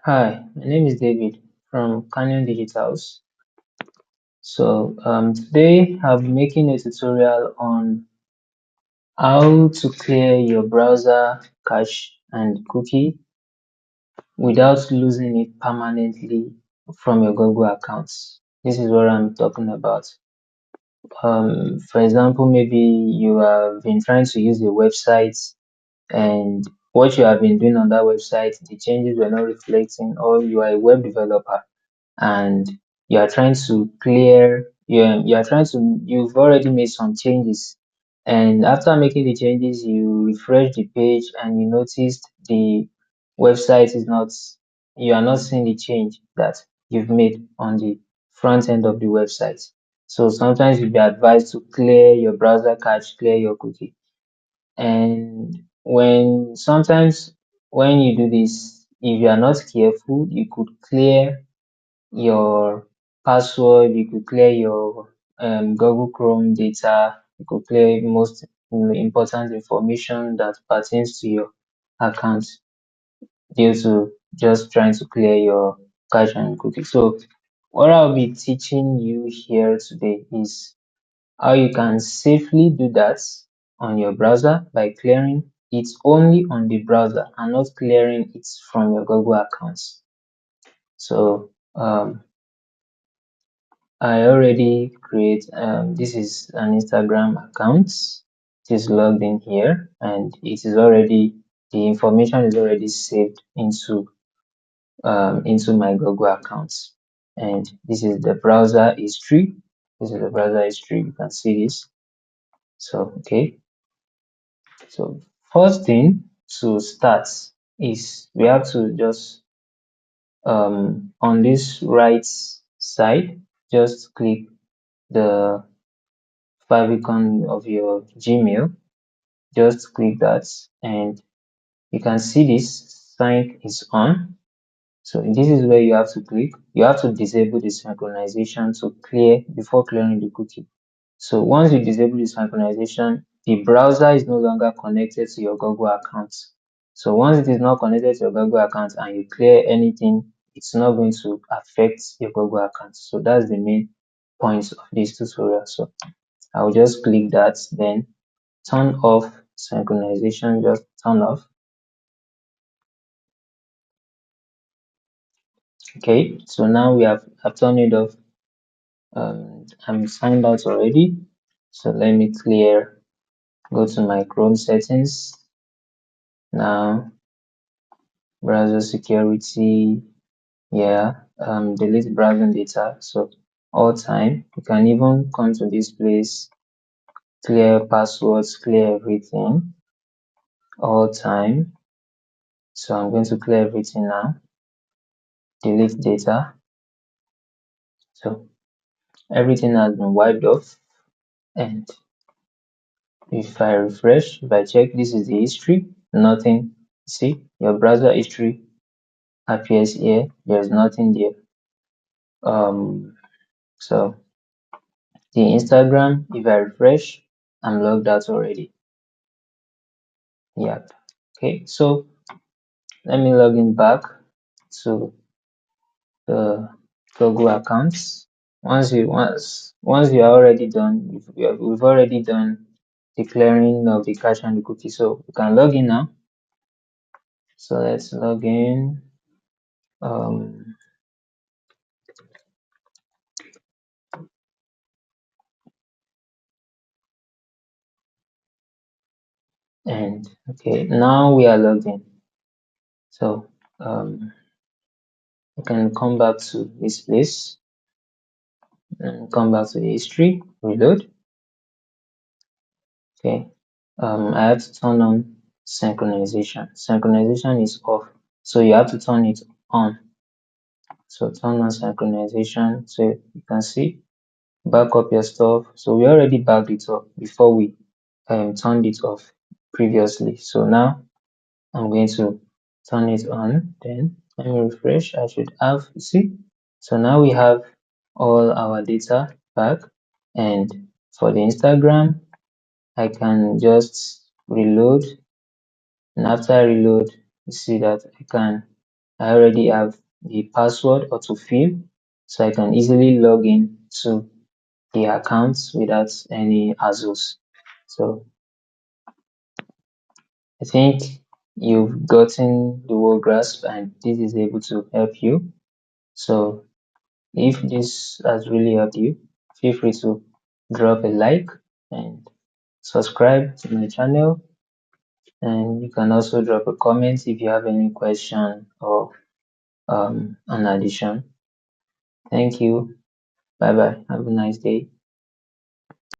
Hi, my name is David from Canion Digitals. Today I'll be making a tutorial on how to clear your browser cache and cookie without losing it permanently from your Google accounts. This is what I'm talking about. For example, maybe you have been trying to use a website and what you have been doing on that website, the changes were not reflecting, or you are a web developer and you are trying to clear you are trying to you've already made some changes, and after making the changes you refresh the page and you noticed the website is not you are not seeing the change that you've made on the front end of the website. So sometimes you'll be advised to clear your browser cache, clear your cookie. And when you do this, if you are not careful, you could clear your password, you could clear your Google Chrome data, you could clear most important information that pertains to your account due to just trying to clear your cache and cookie. So what I'll be teaching you here today is how you can safely do that on your browser by clearing it only on the browser and not clearing it from your Google accounts. So I already create this is an Instagram account. It is logged in here and it is already the information is already saved into my Google accounts. And this is the browser history. This is the browser history. You can see this. So okay. So first thing to start is we have to just on this right side, just click the favicon of your Gmail, just click that and you can see this sync is on. So this is where you have to click. You have to disable the synchronization to clear before clearing the cookie. So once you disable the synchronization, the browser is no longer connected to your Google account. So once it is not connected to your Google account and you clear anything, it's not going to affect your Google account. So that's the main point of this tutorial. So I'll just click that, then turn off synchronization, just turn off. Okay, so now I've turned it off. I'm signed out already. So let me go to my Chrome settings. Now, browser security, yeah, delete browsing data. So all time, you can even come to this place, clear passwords, clear everything, all time. So I'm going to clear everything now, delete data. So everything has been wiped off. And if I refresh, if I check, this is the history, nothing. See, your browser history appears here. There's nothing there. So the Instagram, if I refresh, I'm logged out already. Yep. Okay, so let me log in back to the Google accounts. Once you are already done, we've already done declaring of the cache and the cookie. So we can log in now. So let's log in. Um, and okay, now we are logged in. So we can come back to this place and come back to the history, reload. Okay, I have to turn on synchronization. Synchronization is off, so you have to turn it on. So turn on synchronization. So you can see, back up your stuff. So we already backed it up before we turned it off previously. So now I'm going to turn it on. Then let me refresh. I should have, you see. So now we have all our data back, and for the Instagram, I can just reload, and after I reload, you see that I already have the password autofill, so I can easily log in to the accounts without any hassles. So I think you've gotten the whole grasp and this is able to help you. So if this has really helped you, feel free to drop a like and subscribe to my channel. And you can also drop a comment if you have any question or an addition. Thank you. Bye bye. Have a nice day.